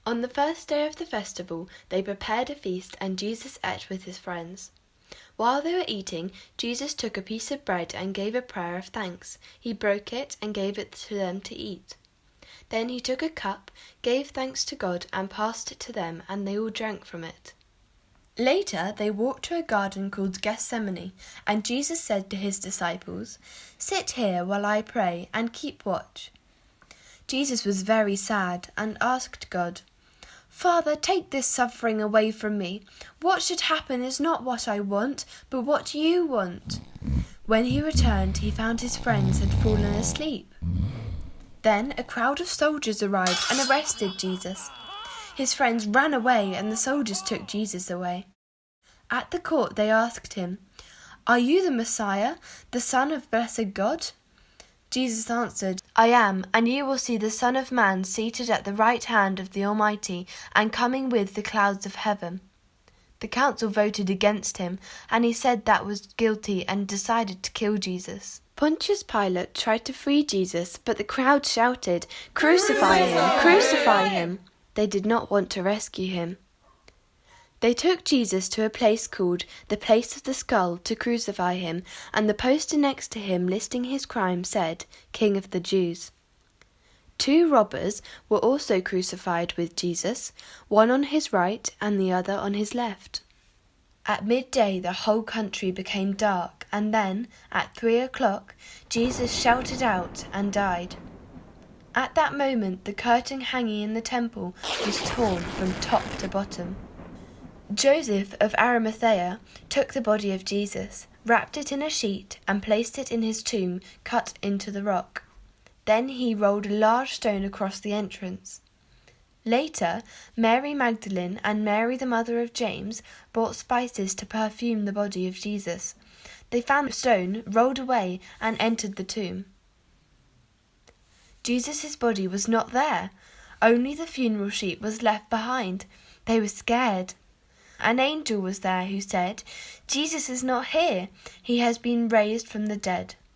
On the first day of the festival, they prepared a feast, and Jesus ate with his friends. While they were eating, Jesus took a piece of bread and gave a prayer of thanks. He broke it and gave it to them to eat. Then he took a cup, gave thanks to God, and passed it to them, and they all drank from it. Later they walked to a garden called Gethsemane, and Jesus said to his disciples, "Sit here while I pray, and keep watch." Jesus was very sad and asked God, "Father, take this suffering away from me. What should happen is not what I want, but what you want." When he returned, he found his friends had fallen asleep. Then a crowd of soldiers arrived and arrested Jesus. His friends ran away, and the soldiers took Jesus away. At the court they asked him, "Are you the Messiah, the Son of blessed God?" Jesus answered, "I am, and you will see the Son of Man seated at the right hand of the Almighty and coming with the clouds of heaven." The council voted against him, and he said that was guilty and decided to kill Jesus. Pontius Pilate tried to free Jesus, but the crowd shouted, "Crucify him! Crucify him!" They did not want to rescue him. They took Jesus to a place called the Place of the Skull to crucify him, and the poster next to him listing his crime said, "King of the Jews." 2 robbers were also crucified with Jesus, one on his right and the other on his left. At midday the whole country became dark, and then, at 3 o'clock, Jesus shouted out and died. At that moment the curtain hanging in the temple was torn from top to bottom. Joseph of Arimathea took the body of Jesus, wrapped it in a sheet, and placed it in his tomb cut into the rock. Then he rolled a large stone across the entrance. Later, Mary Magdalene and Mary the mother of James bought spices to perfume the body of Jesus. They found the stone, rolled away, and entered the tomb. Jesus' body was not there. Only the funeral sheet was left behind. They were scared. An angel was there who said, "Jesus is not here. He has been raised from the dead."